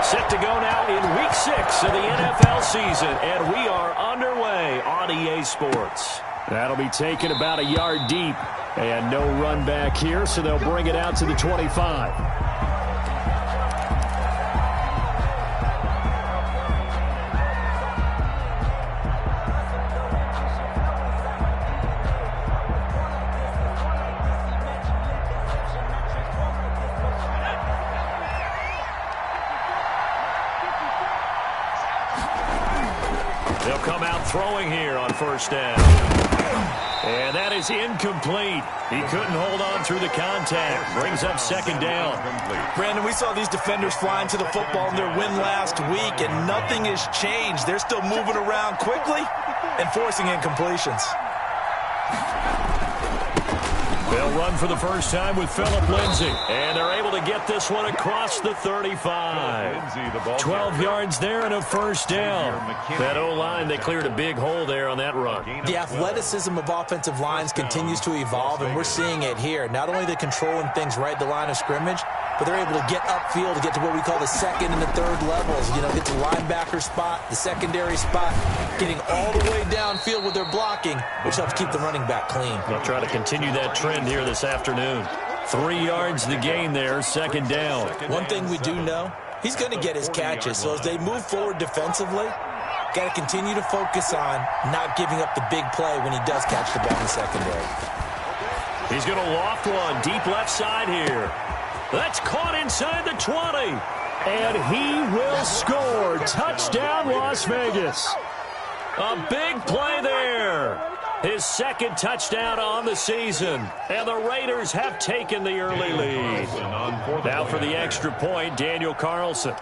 Set to go now in Week 6 of the NFL season, and we are underway on EA Sports. That'll be taken about a yard deep, and no run back here, so they'll bring it out to the 25. They'll come out throwing here on first down. And that is incomplete. He couldn't hold on through the contact. Brings up second down. Brandon, we saw these defenders flying to the football in their win last week, and nothing has changed. They're still moving around quickly and forcing incompletions. They'll run for the first time with Phillip Lindsay. And they're able to get this one across the 35. 12 yards there and a first down. That O-line, they cleared a big hole there on that run. The athleticism of offensive lines continues to evolve, and we're seeing it here. Not only are they controlling things right at the line of scrimmage, but they're able to get upfield to get to what we call the second and the third levels. You know, get to the linebacker spot, the secondary spot, getting all the way downfield with their blocking, which helps keep the running back clean. They'll try to continue that trend here this afternoon. 3 yards the gain there, second down. One thing we do know, he's going to get his catches. So as they move forward defensively, got to continue to focus on not giving up the big play when he does catch the ball in the secondary. He's going to loft one deep left side here. That's caught inside the 20. And he will score. Touchdown, Las Vegas. A big play there. His second touchdown on the season. And the Raiders have taken the early lead. Now for the extra point, Daniel Carlson.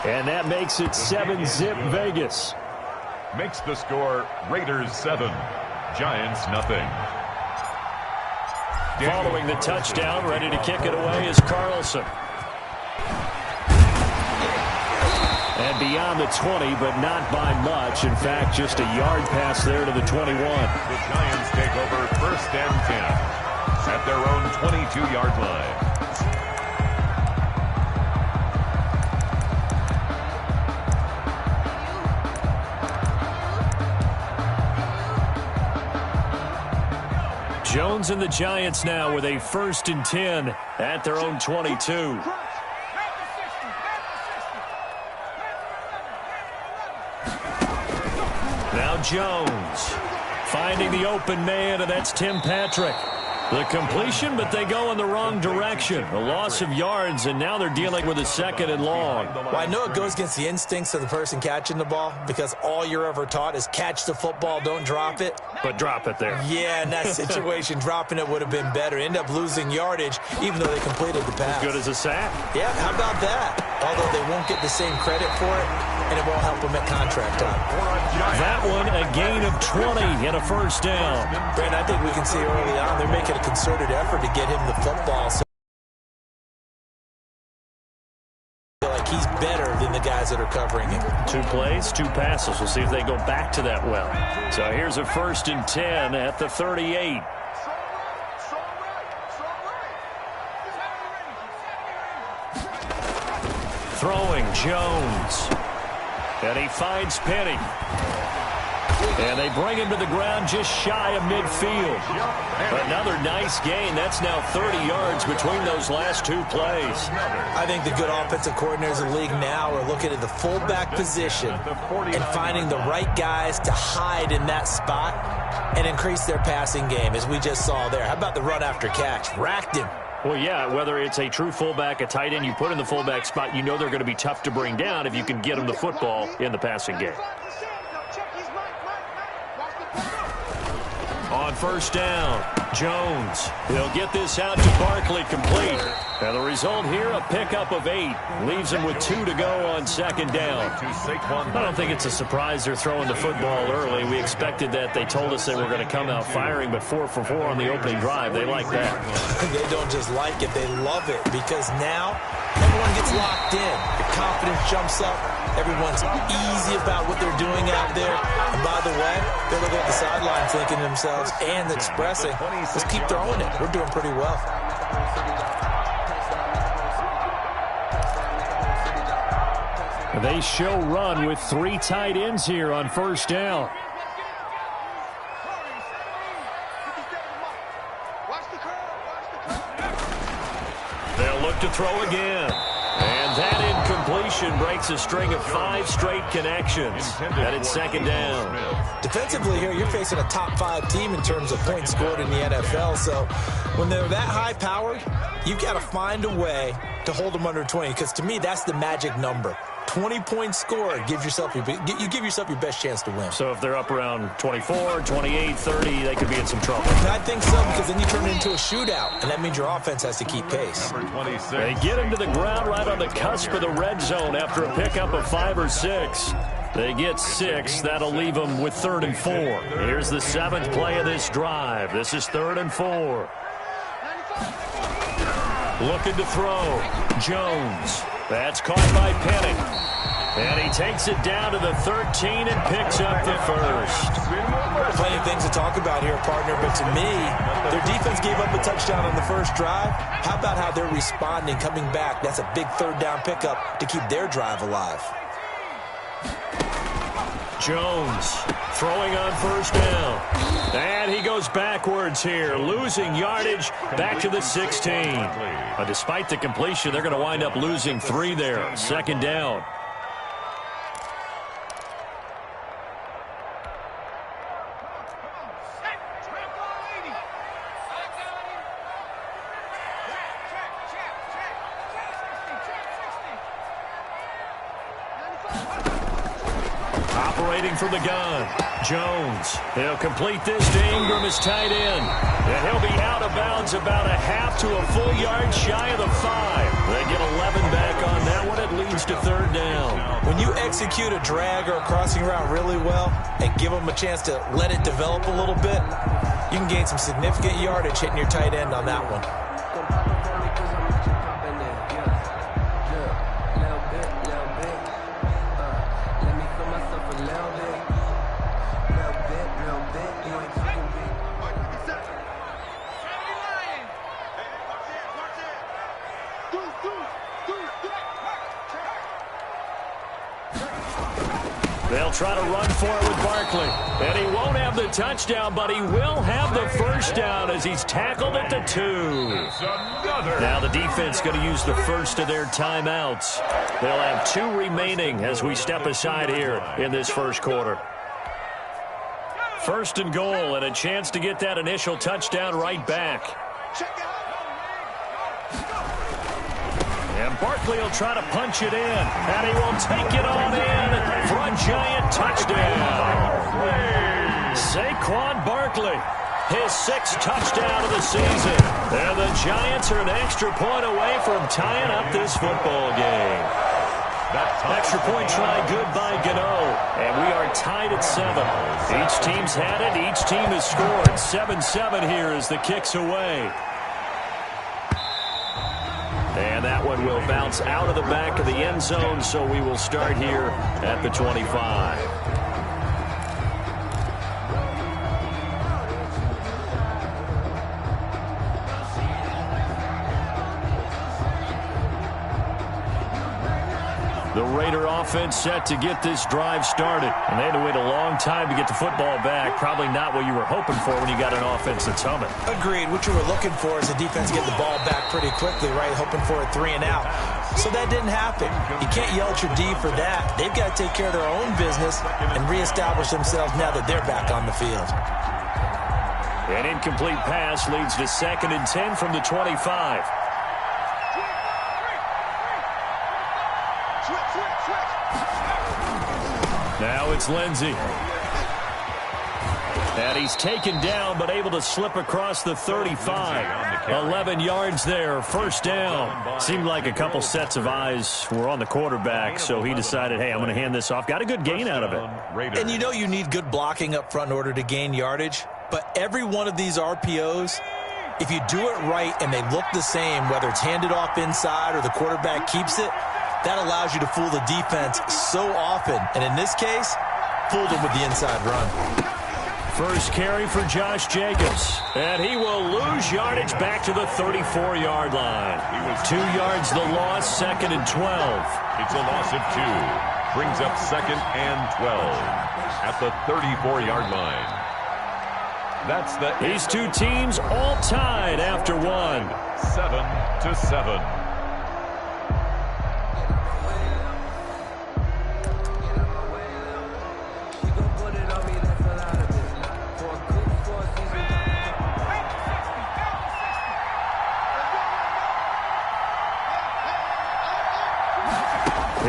And that makes it 7-zip Vegas. Makes the score Raiders 7, Giants nothing. Following the touchdown, ready to kick it away is Carlson. And beyond the 20, but not by much. In fact, just a yard pass there to the 21. The Giants take over first and 10 at their own 22-yard line. Jones and the Giants now with a first and 10 at their own 22. Now Jones finding the open man, and that's Tim Patrick. The completion, but they go in the wrong direction. A loss of yards, and now they're dealing with a second and long. Well, I know it goes against the instincts of the person catching the ball because all you're ever taught is catch the football, don't drop it. But drop it there. Yeah, in that situation, dropping it would have been better. End up losing yardage, even though they completed the pass. As good as a sack. Yeah, how about that? Although they won't get the same credit for it, and it won't help them at contract time. That one, a gain of 20 and a first down. Brandon, I think we can see early on they're making a concerted effort to get him the football. So I feel like he's better than the guys that are covering him. 2 plays, 2 passes. We'll see if they go back to that well. So here's a first and 10 at the 38. Throwing Jones. And he finds Penny. And they bring him to the ground just shy of midfield. Another nice gain. That's now 30 yards between those last 2 plays. I think the good offensive coordinators in the league now are looking at the fullback position and finding the right guys to hide in that spot and increase their passing game, as we just saw there. How about the run after catch? Racked him. Well, yeah, whether it's a true fullback, a tight end you put in the fullback spot, you know they're going to be tough to bring down if you can get them the football in the passing game. On first down, Jones. He'll get this out to Barkley complete. And the result here, a pickup of 8. Leaves him with 2 to go on second down. I don't think it's a surprise they're throwing the football early. We expected that. They told us they were going to come out firing, but 4 for 4 on the opening drive. They like that. They don't just like it, they love it, because now everyone gets locked in. The confidence jumps up. Everyone's easy about what they're doing out there. And by the way, they're looking at the sideline thinking to themselves and expressing, let's keep throwing it. We're doing pretty well. They show run with 3 tight ends here on first down. They'll look to throw again. And that incompletion breaks a string of 5 straight connections. And it's second down. Defensively here, you're facing a top 5 team in terms of points scored in the NFL. So when they're that high-powered, you've got to find a way to hold them under 20. Because to me, that's the magic number. 20 points scored, you give yourself your best chance to win. So if they're up around 24, 28, 30, they could be in some trouble. I think so, because then you turn it into a shootout, and that means your offense has to keep pace. They get him to the ground right on the cusp of the red zone after a pickup of 5 or 6. They get 6. That'll leave them with 3rd and 4. Here's the 7th play of this drive. This is 3rd and 4. Looking to throw. Jones. That's caught by Penning. And he takes it down to the 13 and picks up the first. Plenty of things to talk about here, partner, but to me, their defense gave up a touchdown on the first drive. How about how they're responding, coming back? That's a big 3rd down pickup to keep their drive alive. Jones throwing on first down. And he goes backwards here, losing yardage back to the 16. But despite the completion, they're going to wind up losing 3 there. Second down. Operating from the gun, Jones. He'll complete this to Ingram, his tight end. And he'll be out of bounds about a half to a full yard shy of the 5. They get 11 back on that one. It leads to 3rd down. When you execute a drag or a crossing route really well and give them a chance to let it develop a little bit, you can gain some significant yardage hitting your tight end on that one. They'll try to run for it with Barkley. And he won't have the touchdown, but he will have the first down as he's tackled at the 2. Now the defense going to use the first of their timeouts. They'll have 2 remaining as we step aside here in this first quarter. 1st and goal and a chance to get that initial touchdown right back. And Barkley will try to punch it in. And he will take it on in for a giant touchdown. Saquon Barkley, his 6th touchdown of the season. And the Giants are an extra point away from tying up this football game. Extra point try good by Gano. And we are tied at 7. Each team's had it. Each team has scored. 7-7 here as the kick's away. And that one will bounce out of the back of the end zone, so we will start here at the 25. The Raider offense set to get this drive started. And they had to wait a long time to get the football back. Probably not what you were hoping for when you got an offense that's humming. Agreed. What you were looking for is the defense get the ball back pretty quickly, right? Hoping for a 3 and out. So that didn't happen. You can't yell at your D for that. They've got to take care of their own business and reestablish themselves now that they're back on the field. An incomplete pass leads to 2nd and 10 from the 25. Now it's Lindsey. And he's taken down but able to slip across the 35. 11 yards there, first down. Seemed like a couple sets of eyes were on the quarterback, so he decided, hey, I'm going to hand this off. Got a good gain out of it. And you know you need good blocking up front in order to gain yardage, but every one of these RPOs, if you do it right and they look the same, whether it's handed off inside or the quarterback keeps it, That allows you to fool the defense so often. And in this case, fooled him with the inside run. First carry for Josh Jacobs. And he will lose yardage back to the 34-yard line. 2 yards the loss, 2nd and 12. It's a loss of 2. Brings up 2nd and 12 at the 34-yard line. That's the These two teams all tied after one. 7-7.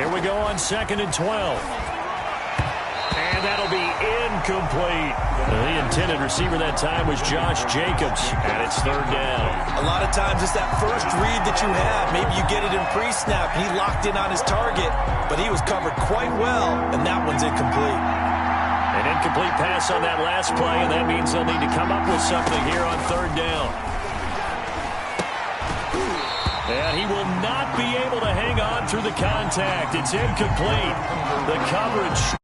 Here we go on 2nd and 12. And that'll be incomplete. The intended receiver that time was Josh Jacobs, and it's 3rd down. A lot of times it's that first read that you have. Maybe you get it in pre-snap. He locked in on his target, but he was covered quite well, and that one's incomplete. An incomplete pass on that last play, and that means they'll need to come up with something here on 3rd down. And he will not be able to hang on through the contact. It's incomplete. The coverage